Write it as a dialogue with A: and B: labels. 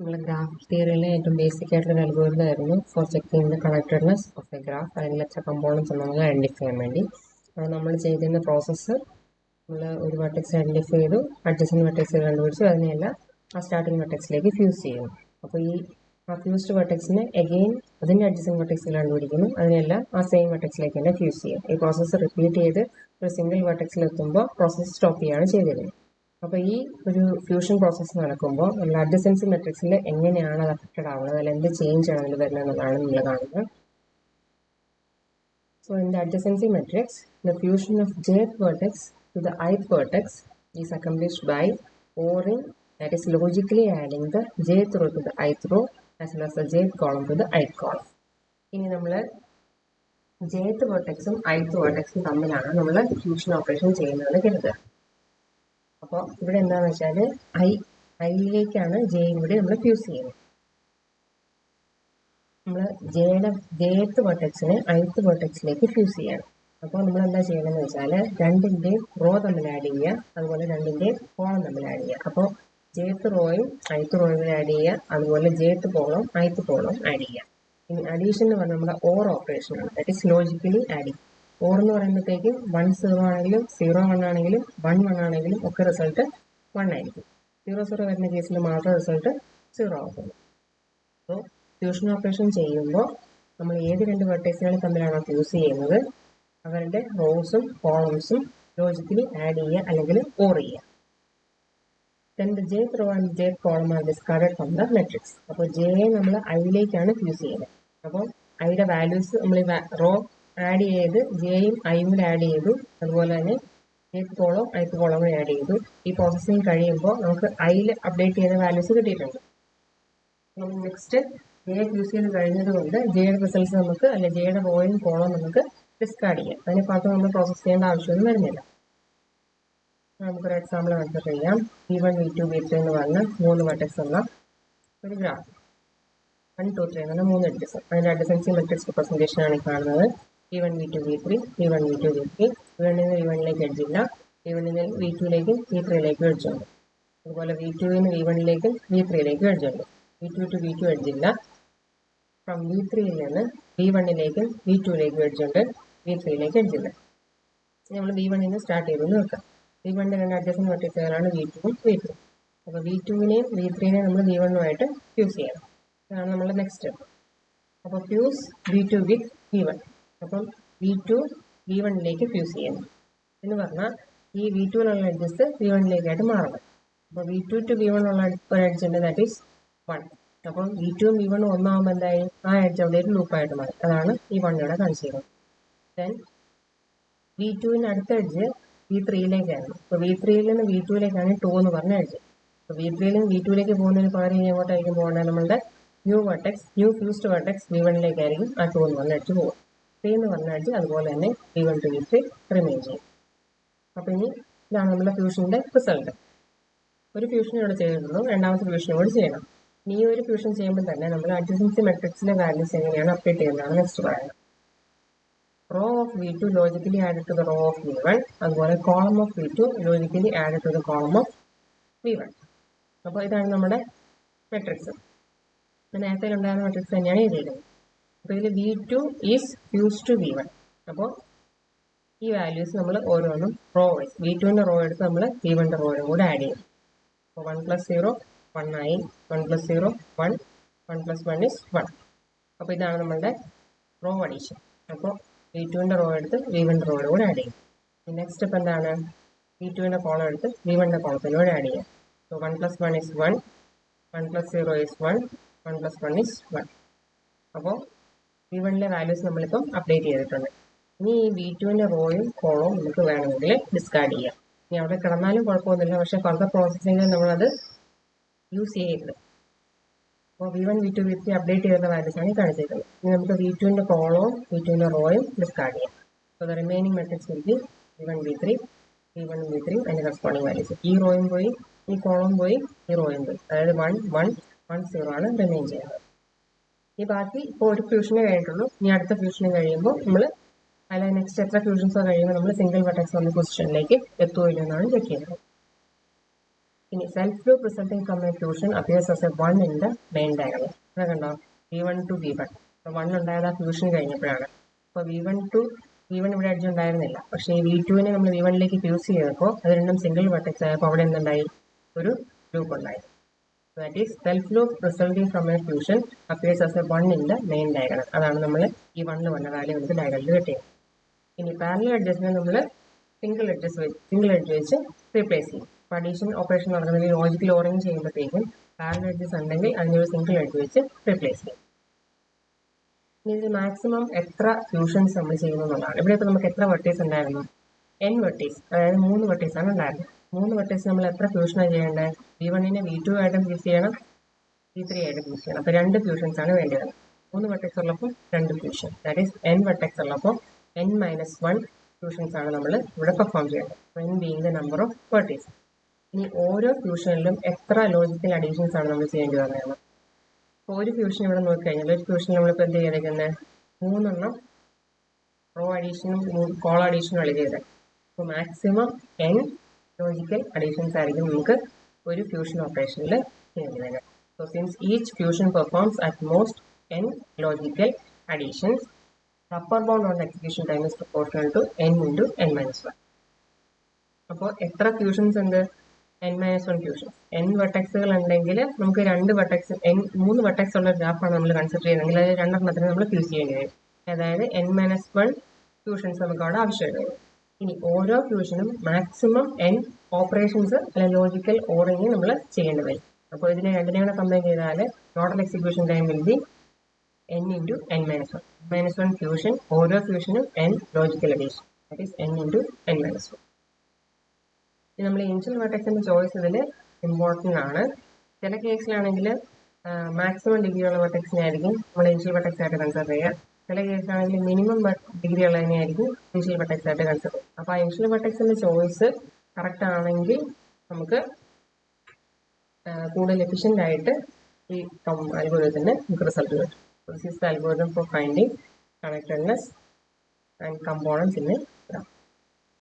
A: നമ്മൾ ഗ്രാഫ് തിയറിയിലെ ഏറ്റവും ബേസിക് ആയിട്ടുള്ള അൽഗോരിതം ആയിരുന്നു for checking the connectedness of a graph. അതിൽ എത്ര കമ്പോണൻസ് നമ്മൾ ഐഡന്റിഫൈ ചെയ്യാൻ വേണ്ടി അപ്പോൾ നമ്മൾ ചെയ്തിരുന്ന പ്രോസസ്സ് നമ്മൾ ഒരു വെർട്ടെക്സ് ഐഡന്റിഫൈ ചെയ്തു, അഡ്ജസൻറ്റ് വെർട്ടെക്സ് കണ്ടുപിടിച്ചു, അതിനെല്ലാം ആ സ്റ്റാർട്ടിംഗ് വെർട്ടെക്സിലേക്ക് ഫ്യൂസ് ചെയ്യുന്നു. അപ്പോൾ ഈ ആ ഫ്യൂസ്ഡ് വെർട്ടെക്സിനെ അഗെയിൻ അതിൻ്റെ അഡ്ജസൻറ്റ് വെർട്ടെക്സിൽ കണ്ടുപിടിക്കുന്നു, അതിനെല്ലാം ആ സെയിം വെർട്ടെക്സിലേക്ക് തന്നെ ഫ്യൂസ് ചെയ്യും. ഈ പ്രോസസ്സ് റിപ്പീറ്റ് ചെയ്ത് ഒരു സിംഗിൾ വെർട്ടെക്സിൽ എത്തുമ്പോൾ പ്രോസസ്സ് സ്റ്റോപ്പ് ചെയ്യുകയാണ് ചെയ്തിരുന്നത്. അപ്പോൾ ഈ ഒരു ഫ്യൂഷൻ പ്രോസസ്സ് നടക്കുമ്പോൾ നമ്മൾ അഡ്ജസൻസി മെട്രിക്സിൽ എങ്ങനെയാണ് അത് അഫക്റ്റഡ് ആവുന്നത്, അതിൽ എന്ത് ചേഞ്ച് ആണ് അതിൽ വരുന്നത് എന്നുള്ളതാണ് നമ്മൾ കാണുന്നത്. So in the adjacency matrix, the fusion of jth vertex to the ith vertex is accomplished by ORing, that is logically adding the jth row to the ith row as well as the jth column to the ith column. ഇനി നമ്മൾ jth vertexും ith vertexും തമ്മിലാണ് നമ്മൾ fusion operation ചെയ്യുന്നത് കരുതുക. അപ്പോൾ ഇവിടെ എന്താണെന്ന് വെച്ചാൽ ഐയിലേക്കാണ് ജെയും കൂടി നമ്മൾ ഫ്യൂസ് ചെയ്യുന്നത്. നമ്മൾ ജെത്ത് വെർട്ടെക്സിനെ ith വെർട്ടെക്സിലേക്ക് ഫ്യൂസ് ചെയ്യണം. അപ്പോൾ നമ്മൾ എന്താ ചെയ്യണമെന്ന് വെച്ചാൽ രണ്ടിൻ്റെയും റോ തമ്മിൽ ആഡ് ചെയ്യുക, അതുപോലെ രണ്ടിൻ്റെയും കോളം തമ്മിൽ ആഡ് ചെയ്യുക. അപ്പോൾ ജെത്ത് റോയും ith റോയും ആഡ് ചെയ്യുക, അതുപോലെ jth column ith column add ചെയ്യുക. ഇനി അഡീഷൻ എന്ന് പറഞ്ഞാൽ നമ്മുടെ ഓർ ഓപ്പറേഷൻ ആണ്, that is logically adding. Or എന്ന് പറയുമ്പോഴത്തേക്കും 1 0 ആണെങ്കിലും 0 1 ആണെങ്കിലും 1 1 ആണെങ്കിലും ഒക്കെ റിസൾട്ട് 1 ആയിരിക്കും. 0 0 വരുന്ന കേസിൽ മാത്രം റിസൾട്ട് 0 ആകുന്നു. അപ്പോൾ ഫ്യൂഷൻ ഓപ്പറേഷൻ ചെയ്യുമ്പോൾ നമ്മൾ ഏത് രണ്ട് വെർട്ടെക്സുകൾ തമ്മിലാണോ ഫ്യൂസ് ചെയ്യുന്നത് അവരുടെ റോസും കോളംസും ലോജിക്കലി ആഡ് ചെയ്യുക അല്ലെങ്കിൽ ഓർ ചെയ്യുക. Then the jth row and jth column are discarded from the matrix. അപ്പോൾ ജെ നമ്മൾ ഐയിലേക്കാണ് ഫ്യൂസ് ചെയ്യുന്നത്. അപ്പോൾ ഐയുടെ വാല്യൂസ് നമ്മൾ റോ ആഡ് ചെയ്ത് ജെയും ഐയും കൂടെ ആഡ് ചെയ്തു, അതുപോലെ തന്നെ jth കോളവും ith കോളവും ആഡ് ചെയ്തു. ഈ പ്രോസസ്സിങ് കഴിയുമ്പോൾ നമുക്ക് ഐയിൽ അപ്ഡേറ്റ് ചെയ്ത വാല്യൂസ് കിട്ടിയിട്ടുണ്ട്. നെക്സ്റ്റ് ജെ ഫ്യൂസ് ചെയ്ത് കഴിഞ്ഞത് കൊണ്ട് ജെയുടെ റിസൾട്ട്സ് നമുക്ക് അല്ലെ ജെയുടെ റോയും കോളവും നമുക്ക് ഡിസ്കാർഡ് ചെയ്യാം. അതിന് പുറത്ത് നമ്മൾ പ്രോസസ് ചെയ്യേണ്ട ആവശ്യമൊന്നും വരുന്നില്ല. നമുക്കൊരു എക്സാമ്പിൾ കൺസിഡർ ചെയ്യാം. V1 V2 V3 എന്ന് പറഞ്ഞ 3 വെർട്ടെക്സ് ഉള്ള ഒരു ഗ്രാഫ്. 1 2 3 എന്ന 3 എഡ്ജസ്. അതിൻ്റെ അഡ്ജസൻസി മെട്രിക്സ് റിപ്രസെൻറ്റേഷൻ ആണ് കാണുന്നത്. V1 V2 V3 V1 V2 V3. V1 നിന്ന് V1ലേക്ക് എഡ്ജില്ല, V1 നിന്ന് V2ലേക്കും V3ലേക്കും എഡ്ജുണ്ട്. അതുപോലെ V2 നിന്ന് V1ലേക്കും V3ലേക്കും എഡ്ജുണ്ട്. V2 to V2 എഡ്ജില്ല. ഫ്രം V3യിൽ നിന്ന് V1ലേക്കും V2ലേക്കും എഡ്ജുണ്ട്, V3ലേക്ക് എഡ്ജില്ല. നമ്മൾ V1 നിന്ന് സ്റ്റാർട്ട് ചെയ്തെന്ന് വെക്കാം. V1ന്റെ രണ്ട് അഡ്ജസൻറ്റ് വെർട്ടെക്സുകളാണ് V2ഉം V3. അപ്പോൾ V2വിനെയും V3നെയും നമ്മൾ V1ഉമായിട്ട് ഫ്യൂസ് ചെയ്യണം. അതാണ് നമ്മുടെ നെക്സ്റ്റ് സ്റ്റെപ്പ്. അപ്പോൾ ഫ്യൂസ് V2 വിത്ത് V1. അപ്പം V2 V1ലേക്ക് ഫ്യൂസ് ചെയ്യണം എന്ന് പറഞ്ഞാൽ ഈ V2വിലുള്ള എഡ്ജസ് V1ലേക്കായിട്ട് മാറണം. അപ്പോൾ V2 to V1 ഉള്ള ഒരു എഡ്ജ് ഉണ്ട്, ദാറ്റ് ഈസ് 1. അപ്പം V2ഉം V1ഉം ഒന്നാകുമ്പോൾ എന്തായി ആ എഡ്ജ് അവിടെ ഒരു ലൂപ്പായിട്ട് മാറി. അതാണ് ഈ 1 ഇവിടെ കാണിച്ചിരുന്നത്. ദെൻ V2വിന് അടുത്ത എഡ്ജ് V3യിലേക്കാണ്. അപ്പോൾ V3യിൽ നിന്ന് V2യിലേക്കാണ് 2 എന്ന് പറഞ്ഞ എഡ്ജ്. അപ്പോൾ V3യിൽ നിന്ന് V2യിലേക്ക് പോകുന്നതിന് പകരം ഇനി എങ്ങോട്ടായിരിക്കും പോകേണ്ടത്? നമ്മളുടെ ന്യൂ ഫ്യൂസ്ഡ് വെർട്ടെക്സ് V1ലേക്കായിരിക്കും ആ 2 എന്ന് പറഞ്ഞ എഡ്ജ് പോകും. 3 എന്ന് പറഞ്ഞ എഡ്ജ് അതുപോലെ തന്നെ V1 to V3 റിമെയിൻ ചെയ്യും. അപ്പോൾ ഇനി ഇതാണ് നമ്മുടെ ഫ്യൂഷൻ്റെ റിസൾട്ട്. ഒരു ഫ്യൂഷൻ ഇവിടെ ചെയ്തിട്ടുള്ളൂ, രണ്ടാമത്തെ ഫ്യൂഷൻ കൂടി ചെയ്യണം. ഈ ഒരു ഫ്യൂഷൻ ചെയ്യുമ്പോൾ തന്നെ നമ്മൾ അഡ്ജസൻസി മെട്രിക്സിലെ വാല്യൂസ് എങ്ങനെയാണ് അപ്ഡേറ്റ് ചെയ്യുന്നതാണ് നെക്സ്റ്റ് പറയുന്നത്. Row of V2 logically added to the row of V1, അതുപോലെ column of V2 logically added to the column of V1. അപ്പോൾ ഇതാണ് നമ്മുടെ മെട്രിക്സ്. നേരത്തെ ഉണ്ടായിരുന്ന മെട്രിക്സ് തന്നെയാണ് എഴുതിയിരുന്നത്. അപ്പോൾ ഇതിൽ V2 is fuse to V1. അപ്പോൾ ഈ വാല്യൂസ് നമ്മൾ ഓരോന്നും റോ വൈസ് V2ന്റെ റോ എടുത്ത് നമ്മൾ V1ന്റെ റോയും കൂടെ ആഡ് ചെയ്യും. അപ്പോൾ 1 + 0 1 ആയി, 1 + 0 1, 1 + 1 is 1. അപ്പോൾ ഇതാണ് നമ്മളുടെ റോ അഡീഷൻ. അപ്പോൾ V2ന്റെ റോ എടുത്ത് V1ന്റെ റോയുടെ കൂടെ ആഡ് ചെയ്യും. നെക്സ്റ്റ് സ്റ്റെപ്പ് എന്താണ്? V2ന്റെ കോളം എടുത്ത് V1ന്റെ കോളത്തിനോട് ആഡ് ചെയ്യാം. So 1 + 1 is 1, 1 + 0 is 1, 1 + 1 is 1. അപ്പോൾ V1ലെ വാല്യൂസ് നമ്മളിപ്പം അപ്ഡേറ്റ് ചെയ്തിട്ടുണ്ട്. ഇനി ഈ V2ന്റെ റോയും കോളവും നമുക്ക് വേണമെങ്കിൽ ഡിസ്കാർഡ് ചെയ്യാം. ഇനി അവിടെ കിടന്നാലും കുഴപ്പമൊന്നുമില്ല, പക്ഷേ ഫർദർ പ്രോസസ്സിങ്ങിൽ നമ്മളത് യൂസ് ചെയ്യരുത്. അപ്പോൾ V1 V2 V3 അപ്ഡേറ്റ് ചെയ്തിട്ടുള്ള വാല്യൂസ് ആണ് കാണിച്ചിരിക്കുന്നത്. ഇനി നമുക്ക് V2ന്റെ കോളവും V2ന്റെ റോയും ഡിസ്കാർഡ് ചെയ്യാം. So the remaining matrix will be V1 V3 അതിൻ്റെ കറസ്പോണ്ടിങ് വാല്യൂസ്. ഈ റോയും പോയി, ഈ കോളവും പോയി, ഈ റോയും പോയി. അതായത് 1 1 1 0 ആണ് റിമൈൻ ചെയ്യുന്നത്. ഈ ബാക്കി ഇപ്പോൾ ഒരു ഫ്യൂഷനെ കഴിഞ്ഞിട്ടുള്ളൂ. ഇനി അടുത്ത ഫ്യൂഷന് കഴിയുമ്പോൾ നമ്മൾ അല്ല നെക്സ്റ്റ് എത്ര ഫ്യൂഷൻസോ കഴിയുമ്പോൾ നമ്മൾ സിംഗിൾ വെർട്ടെക്സ് വന്ന പൊസിഷനിലേക്ക് എത്തുമോ ഇല്ലെന്നാണ് ചെക്ക് ചെയ്യുന്നത്. ഇനി self loop resulting from A fusion appears as A 1 in the main diagram. ഇവിടെ കണ്ടോ V1 to V1. അപ്പോൾ 1 ഉണ്ടായത് ആ ഫ്യൂഷൻ കഴിഞ്ഞപ്പോഴാണ്. അപ്പോൾ V1 ഇവിടെ എഡ്ജ് ഉണ്ടായിരുന്നില്ല. പക്ഷേ ഈ V2 നമ്മൾ V1ലേക്ക് ഫ്യൂസ് ചെയ്തപ്പോൾ അത് രണ്ടും സിംഗിൾ വെർട്ടെക്സ് ആയപ്പോൾ അവിടെ എന്തുണ്ടായി, ഒരു ലൂപ്പ് ഉണ്ടായി. That is self loop resulting from A fusion appears as A 1 in the main diagram. അതാണ് നമ്മൾ ഈ 1 വന്ന വാല്യൂ നമുക്ക് ഡയഗ്രാമിൽ കിട്ടിയത്. ഇനി പാരലൽ എഡ്ജസിനെ നമ്മൾ സിംഗിൾ എഡ്ജ് വെച്ച് റീപ്ലേസ് ചെയ്യും. അപ്പോൾ അഡീഷൻ ഓപ്പറേഷൻ നടക്കുന്നത് ലോജിക്കൽ ഓറിയൻറ്റ് ചെയ്യുമ്പോഴത്തേക്കും പാരലൽ എഡ്ജസ് ഉണ്ടെങ്കിൽ അതിനൊരു സിംഗിൾ എഡ്ജ് വെച്ച് റീപ്ലേസ് ചെയ്യും. ഇനി ഇതിൽ മാക്സിമം എത്ര ഫ്യൂഷൻസ് നമ്മൾ ചെയ്യുന്നു എന്നുള്ളതാണ്. ഇവിടെ ഇപ്പോൾ നമുക്ക് എത്ര വെർട്ടീസ് ഉണ്ടായിരുന്നു, n വെർട്ടീസ്, അതായത് 3 വെർട്ടീസ് ആണ് ഉണ്ടായിരുന്നത്. 3 വെർട്ടീസ് നമ്മൾ എത്ര ഫ്യൂഷനാണ് ചെയ്യേണ്ടത്, V1നെ V2 ആയിട്ടും ഫ്യൂസ് ചെയ്യണം, V3 ആയിട്ടും ഫ്യൂസ് ചെയ്യണം. അപ്പോൾ 2 ഫ്യൂഷൻസ് ആണ് വേണ്ടി വരുന്നത്. 3 വെർട്ടെക്സ് ഉള്ളപ്പോൾ 2 fusion, that is n vertex ഉള്ളപ്പോൾ n-1 ഫ്യൂഷൻസ് ആണ് നമ്മൾ ഇവിടെ പെർഫോം ചെയ്യേണ്ടത്. n being the number of vertices. ഇനി ഓരോ ഫ്യൂഷനിലും എത്ര ലോജിക്കൽ അഡീഷൻസ് ആണ് നമ്മൾ ചെയ്യേണ്ടി വന്നത്. അപ്പോൾ ഒരു ഫ്യൂഷൻ ഇവിടെ നോക്കിക്കഴിഞ്ഞാൽ ഒരു ഫ്യൂഷൻ നമ്മളിപ്പോൾ എന്ത് ചെയ്തേക്കുന്നത്, 3 റോ അഡീഷനും കോൾ അഡീഷനും ആണ് ചെയ്തത്. അപ്പോൾ മാക്സിമം n ലോജിക്കൽ അഡീഷൻസ് ആയിരിക്കും നമുക്ക് ഒരു ഫ്യൂഷൻ ഓപ്പറേഷനിൽ ചെയ്യേണ്ടി വരിക. So since each fusion performs at most n logical additions, upper bound on the execution time is proportional to n into n-1. അപ്പോൾ എത്ര ഫ്യൂഷൻസ് ഉണ്ട്, n-1 ഫ്യൂഷൻസ്. n വെർട്ടെക്സുകൾ ഉണ്ടെങ്കിൽ നമുക്ക് 3 വെർട്ടെക്സ് ഉള്ള ഗ്രാഫാണ് നമ്മൾ കൺസിഡർ ചെയ്യുന്നതെങ്കിൽ അത് 2 നമ്മൾ ഫ്യൂസ് ചെയ്യേണ്ടി വരും. അതായത് n-1 ഫ്യൂഷൻസ് നമുക്ക് അവിടെ ആവശ്യമായിട്ട് വരും. ഇനി ഓരോ ഫ്യൂഷനും മാക്സിമം n ഓപ്പറേഷൻസ് അല്ലെങ്കിൽ ലോജിക്കൽ ഓറിങ് നമ്മൾ ചെയ്യേണ്ടി വരും. അപ്പോൾ ഇതിനെ രണ്ടിനെയും കൂടെ കമ്പൈൻ ചെയ്താൽ total execution time will be n into n-1. n-1 fusion, ഓരോ ഫ്യൂഷനും n logical addition, that is n into n-1. ഇനി നമ്മൾ ഇനിഷ്യൽ വെർട്ടെക്സിന്റെ ചോയ്സ് ഇതിൽ ഇമ്പോർട്ടൻ്റ് ആണ്. ചില കേസിലാണെങ്കിൽ മാക്സിമം ഡിഗ്രി ഉള്ള വെർട്ടെക്സിനായിരിക്കും നമ്മൾ ഇനിഷ്യൽ വെർട്ടെക്സ് ആയിട്ട് കൺസിഡർ ചെയ്യുക. ചില കേസിലാണെങ്കിൽ മിനിമം ഡിഗ്രി ഉള്ളതിനായിരിക്കും ഇനിഷ്യൽ വെർട്ടെക്സ് ആയിട്ട് കൺസിഡർ ചെയ്യുക. അപ്പോൾ ആ ഇനിഷ്യൽ വെർട്ടെക്സിന്റെ ചോയ്സ് കറക്റ്റ് ആണെങ്കിൽ നമുക്ക് കൂടുതൽ എഫിഷ്യൻ്റ് ആയിട്ട് ഈ അൽഗോരിതത്തിന് നമുക്ക് റിസൾട്ട് കിട്ടും. This is the algorithm for finding connectedness and components in a graph.